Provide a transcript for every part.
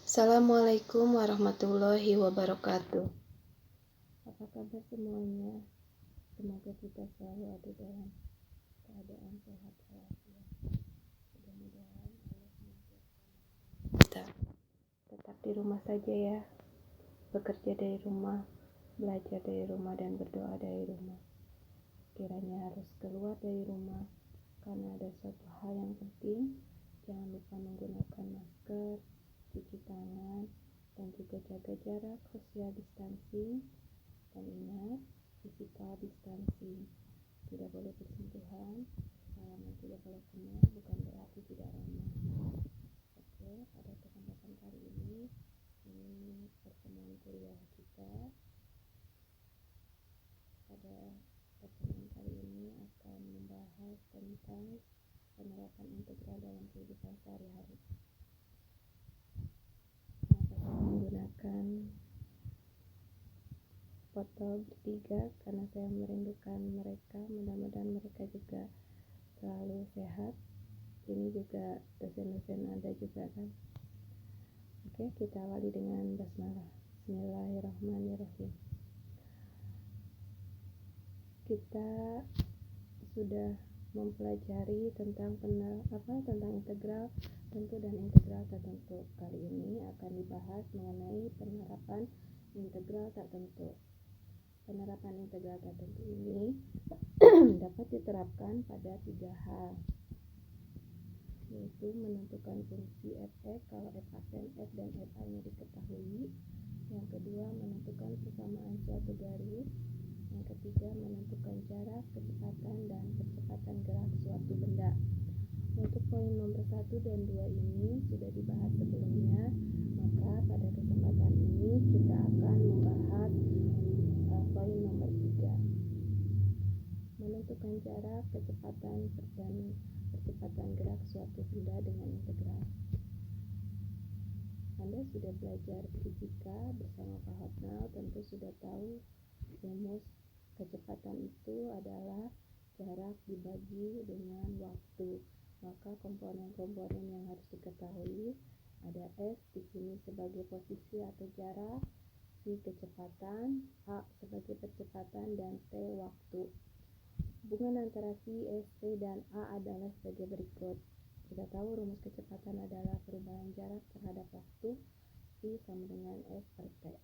Assalamualaikum warahmatullahi wabarakatuh. Apa kabar semuanya? Semoga kita selalu ada dalam keadaan sehat walafiat. Mudah-mudahan Allah kita tetap di rumah saja ya. Bekerja dari rumah, belajar dari rumah, dan berdoa dari rumah. Kiranya harus keluar dari rumah karena ada suatu hal yang penting. Jangan lupa menggunakan masker, cuci tangan, dan juga jaga jarak social distancing. Dan ingat, physical distancing. Tidak boleh bersentuhan, salaman tidak boleh kenal, bukan berarti tidak ramah. Oke, pada kesempatan kali ini pertemuan kuliah kita. Pada pertemuan kali ini akan membahas tentang penerapan integral dalam kehidupan sehari-hari. Saya menggunakan foto bertiga karena saya merindukan mereka. Mudah-mudahan mereka juga selalu sehat. Ini juga dosen-dosen ada juga kan. Oke, kita awali dengan basmalah. Bismillahirrahmanirrahim. Kita sudah mempelajari tentang integral tentu dan integral tak tentu. Kali ini akan dibahas mengenai penerapan integral tak tentu. Penerapan integral tak tentu ini dapat diterapkan pada 3 hal, yaitu menentukan fungsi f(x) kalau f aksen f dan f a-nya diketahui. Yang kedua, menentukan persamaan suatu garis. Yang ketiga, menentukan jarak, kecepatan, dan percepatan gerak suatu benda. Untuk poin nomor 1 dan 2 ini sudah dibahas sebelumnya, maka pada kesempatan ini kita akan membahas poin nomor 3. Menentukan jarak, kecepatan, dan percepatan gerak suatu benda dengan integral. Anda sudah belajar fisika bersama Pak Hotnal, tentu sudah tahu rumus kecepatan itu adalah jarak dibagi dengan waktu. Maka komponen-komponen yang harus diketahui ada S di sini sebagai posisi atau jarak, V kecepatan, A sebagai percepatan, dan T waktu. Hubungan antara V, S, T, dan A adalah sebagai berikut. Kita tahu rumus kecepatan adalah perubahan jarak terhadap waktu, V sama dengan S per T.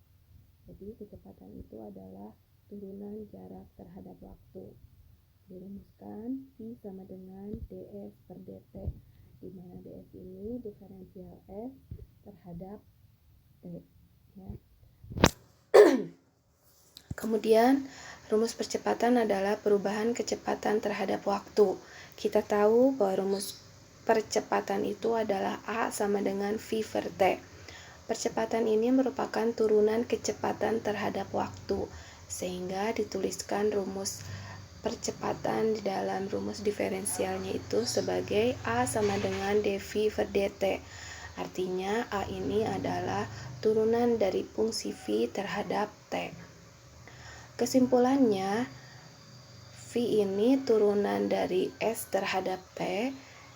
Jadi kecepatan itu adalah turunan jarak terhadap waktu. Dirumuskan V sama dengan ds per dt, di mana ds ini diferensial S terhadap T. Ya. Kemudian rumus percepatan adalah perubahan kecepatan terhadap waktu. Kita tahu bahwa rumus percepatan itu adalah A sama dengan V per T. Percepatan ini merupakan turunan kecepatan terhadap waktu, sehingga dituliskan rumus percepatan di dalam rumus diferensialnya itu sebagai A sama dengan dV per dt. Artinya A ini adalah turunan dari fungsi V terhadap T. Kesimpulannya, V ini turunan dari S terhadap T,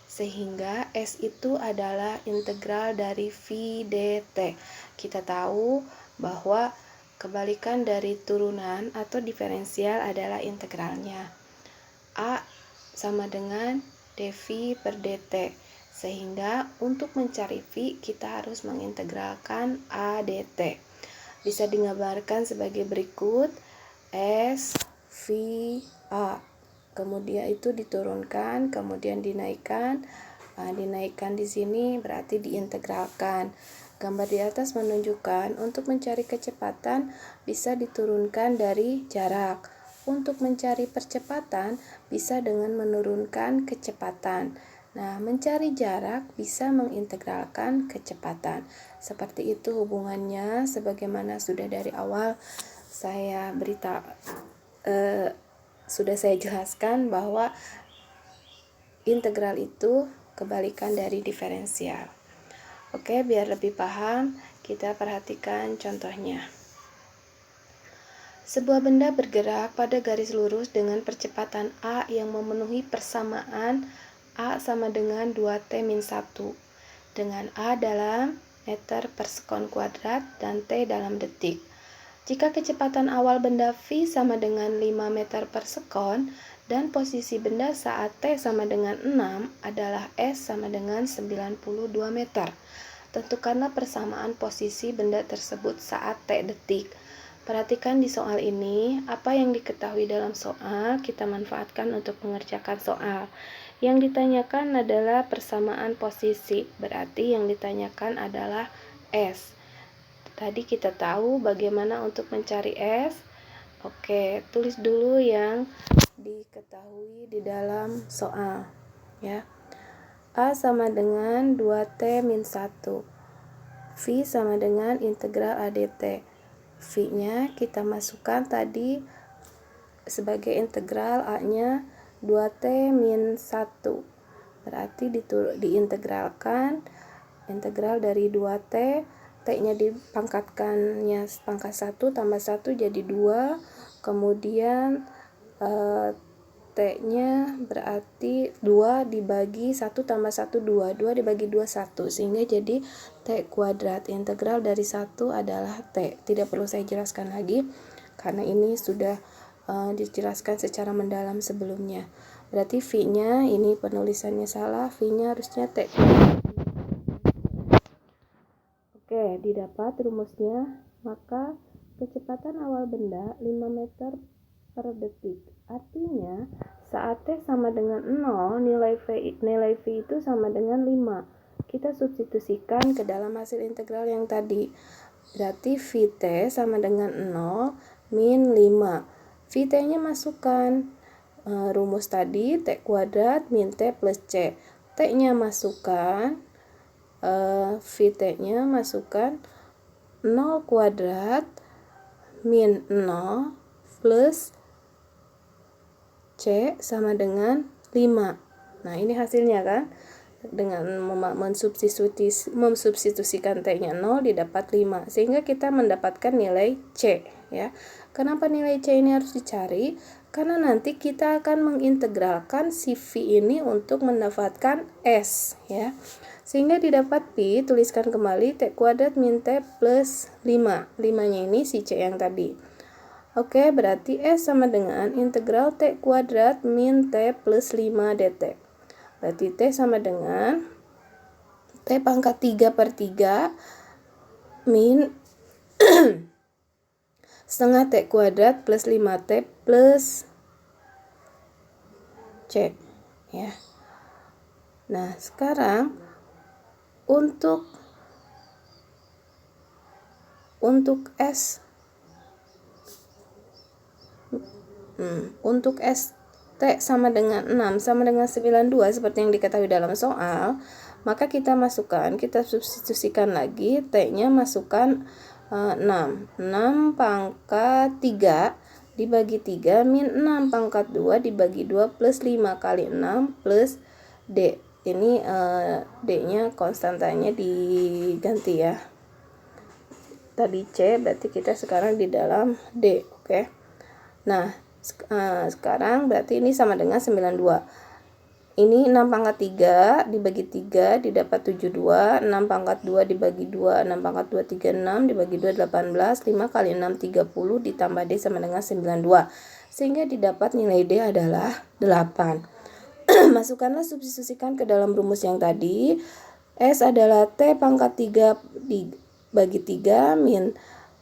sehingga S itu adalah integral dari V dt. Kita tahu bahwa kebalikan dari turunan atau diferensial adalah integralnya. A sama dengan dV per dt, sehingga untuk mencari V kita harus mengintegralkan A dt. Bisa digambarkan sebagai berikut: S, V, A. Kemudian itu diturunkan, kemudian dinaikkan. Dinaikkan di sini berarti diintegralkan. Gambar di atas menunjukkan untuk mencari kecepatan bisa diturunkan dari jarak. Untuk mencari percepatan bisa dengan menurunkan kecepatan. Nah, mencari jarak bisa mengintegralkan kecepatan. Seperti itu hubungannya, sebagaimana sudah dari awal saya sudah saya jelaskan bahwa integral itu kebalikan dari diferensial. Oke, biar lebih paham, kita perhatikan contohnya. Sebuah benda bergerak pada garis lurus dengan percepatan A yang memenuhi persamaan A sama dengan 2T-1 dengan A dalam meter per sekon kuadrat dan T dalam detik. Jika kecepatan awal benda V sama dengan 5 meter per sekon dan posisi benda saat T sama dengan 6 adalah S sama dengan 92 meter. Tentukanlah persamaan posisi benda tersebut saat T detik. Perhatikan di soal ini, apa yang diketahui dalam soal kita manfaatkan untuk mengerjakan soal. Yang ditanyakan adalah persamaan posisi, berarti yang ditanyakan adalah S. Tadi kita tahu bagaimana untuk mencari S. Oke, tulis dulu yang diketahui di dalam soal, ya. A sama dengan 2T min 1. V sama dengan integral ADT. V-nya kita masukkan tadi sebagai integral, A-nya 2T min 1. Berarti diintegralkan, integral dari 2T, T-nya dipangkatkannya pangkat 1 tambah 1 jadi 2. Kemudian T-nya berarti 2 dibagi 1 tambah 1, 2. 2 dibagi 2, 1. Sehingga jadi T kuadrat. Integral dari 1 adalah T. Tidak perlu saya jelaskan lagi, karena ini sudah dijelaskan secara mendalam sebelumnya. Berarti V-nya, ini penulisannya salah. V-nya harusnya T kuadrat. Oke, didapat rumusnya. Maka kecepatan awal benda 5 meter per detik. Artinya saat T sama dengan 0, nilai V itu sama dengan 5. Kita substitusikan ke dalam hasil integral yang tadi. Berarti Vt sama dengan 0 min 5. Vt-nya masukkan rumus tadi, T kuadrat min T plus C. T-nya masukkan, Vt-nya masukkan 0 kuadrat min 0 plus C sama dengan 5. Nah, ini hasilnya kan. Dengan memsubstitusikan T-nya 0 didapat 5. Sehingga kita mendapatkan nilai C, ya. Kenapa nilai C ini harus dicari? Karena nanti kita akan mengintegralkan si V ini untuk mendapatkan S, ya. Sehingga didapat Pi, tuliskan kembali T kuadrat min T plus 5. 5-nya ini si C yang tadi. Oke, berarti S sama dengan integral T kuadrat min T plus 5 dt. Berarti T sama dengan T pangkat 3 per 3 min setengah T kuadrat plus 5T plus C, ya. Nah, sekarang untuk untuk ST sama dengan 6 sama dengan 92 seperti yang diketahui dalam soal, maka kita substitusikan lagi, T-nya masukkan 6 pangkat 3 dibagi 3 min 6 pangkat 2 dibagi 2 plus 5 kali 6 plus D. Ini D-nya konstantanya diganti, ya. Tadi C, berarti kita sekarang di dalam D, oke. Nah, sekarang berarti ini sama dengan 92. Ini 6 pangkat 3 dibagi 3 didapat 72. 6 pangkat 2 dibagi 2, 6 pangkat 2, 36 dibagi 2, 18. 5 kali 6, 30 ditambah D sama dengan 92. Sehingga didapat nilai D adalah 8. Masukkanlah, substitusikan ke dalam rumus yang tadi. S adalah T pangkat 3 dibagi 3 min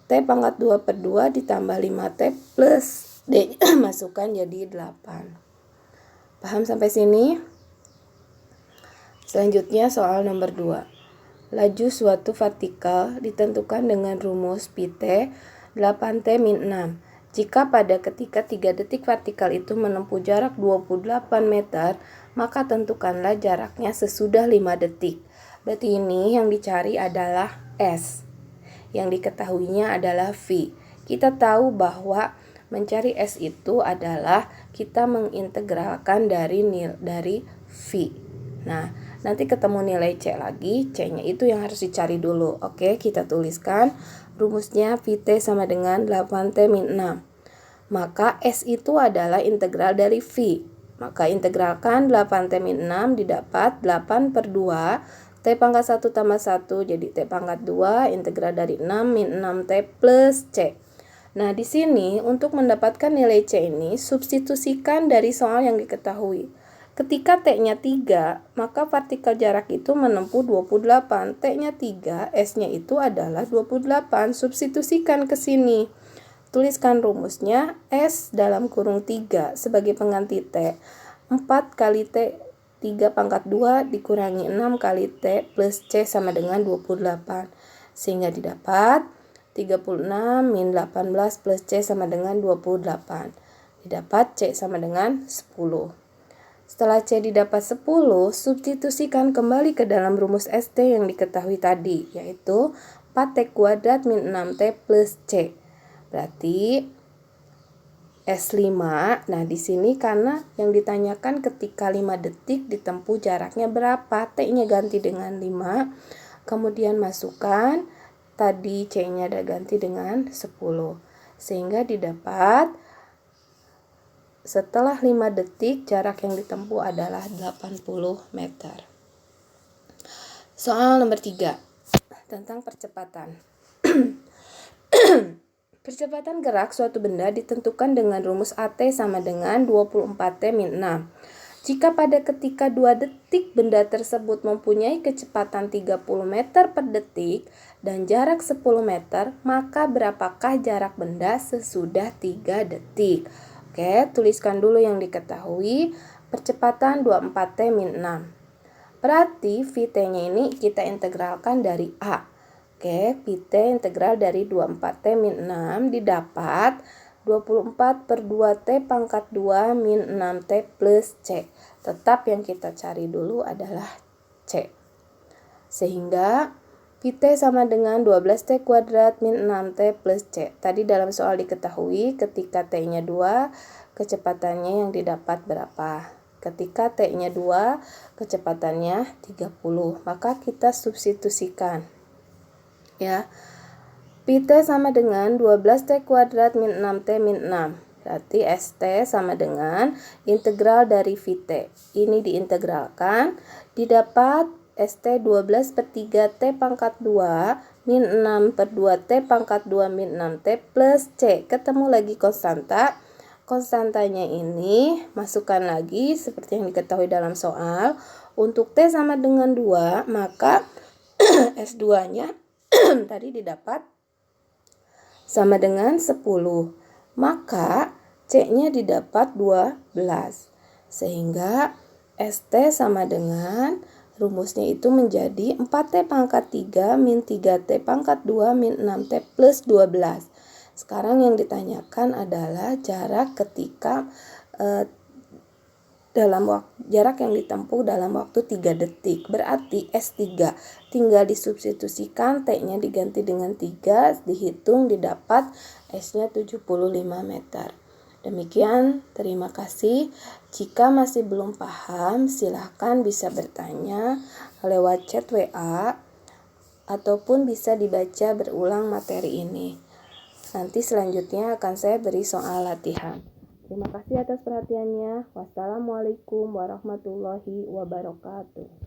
T pangkat 2 per 2 ditambah 5T plus D. Masukkan jadi 8. Paham sampai sini? Selanjutnya soal nomor 2. Laju suatu vertikal ditentukan dengan rumus Pt 8T min 6. Jika pada ketika 3 detik vertikal itu menempuh jarak 28 meter, maka tentukanlah jaraknya sesudah 5 detik. Berarti ini yang dicari adalah S. Yang diketahuinya adalah V. Kita tahu bahwa mencari S itu adalah kita mengintegralkan dari V. Nah, nanti ketemu nilai C lagi, C-nya itu yang harus dicari dulu. Oke, kita tuliskan rumusnya Vt sama dengan 8T min 6. Maka S itu adalah integral dari V. Maka integralkan 8T min 6 didapat 8 per 2. T T pangkat 1 tambah 1 jadi T pangkat 2, integral dari 6 min 6T plus C. Nah, di sini untuk mendapatkan nilai C ini, substitusikan dari soal yang diketahui. Ketika T-nya 3, maka partikel jarak itu menempuh 28. T-nya 3, S-nya itu adalah 28. Substitusikan ke sini. Tuliskan rumusnya, S dalam kurung 3 sebagai pengganti T. 4 kali T 3 pangkat 2 dikurangi 6 kali T plus C sama dengan 28. Sehingga didapat 36 min 18 plus C sama dengan 28. Didapat C sama dengan 10. Setelah C didapat 10, substitusikan kembali ke dalam rumus ST yang diketahui tadi, yaitu 4T kuadrat min 6T plus C. Berarti S5, nah di sini karena yang ditanyakan ketika 5 detik ditempuh jaraknya berapa, T-nya ganti dengan 5, kemudian masukkan, tadi C-nya ada ganti dengan 10, sehingga didapat setelah 5 detik jarak yang ditempuh adalah 80 meter. Soal nomor 3, tentang percepatan. Percepatan gerak suatu benda ditentukan dengan rumus AT sama dengan 24T min 6. Jika pada ketika 2 detik benda tersebut mempunyai kecepatan 30 meter per detik dan jarak 10 meter, maka berapakah jarak benda sesudah 3 detik? Oke, tuliskan dulu yang diketahui. Percepatan 24T min 6. Berarti Vt-nya ini kita integralkan dari A. Oke, Vt integral dari 24T min 6 didapat 24 per 2T pangkat 2 min 6T plus C. Tetap yang kita cari dulu adalah C. Sehingga Vt sama dengan 12T kuadrat min 6T plus C. Tadi dalam soal diketahui ketika T-nya 2, kecepatannya yang didapat berapa? Ketika T-nya 2, kecepatannya 30. Maka kita substitusikan. Ya, Vt sama dengan 12T kuadrat min 6T min 6. Berarti St sama dengan integral dari Vt. Ini diintegralkan, didapat St 12 per 3T pangkat 2 min 6 per 2T pangkat 2 min 6T plus C. Ketemu lagi konstanta. Konstantanya ini masukkan lagi seperti yang diketahui dalam soal. Untuk T sama dengan 2, maka S2-nya tadi didapat sama dengan 10. Maka C-nya didapat 12. Sehingga ST sama dengan rumusnya itu menjadi 4T pangkat 3 min 3T pangkat 2 min 6T plus 12. Sekarang yang ditanyakan adalah jarak ketika jarak yang ditempuh dalam waktu 3 detik. Berarti S3 tinggal disubstitusikan, T-nya diganti dengan 3, dihitung, didapat S-nya 75 meter. Demikian, terima kasih. Jika masih belum paham, silahkan bisa bertanya lewat chat WA ataupun bisa dibaca berulang materi ini. Nanti selanjutnya akan saya beri soal latihan. Terima kasih atas perhatiannya. Wassalamualaikum warahmatullahi wabarakatuh.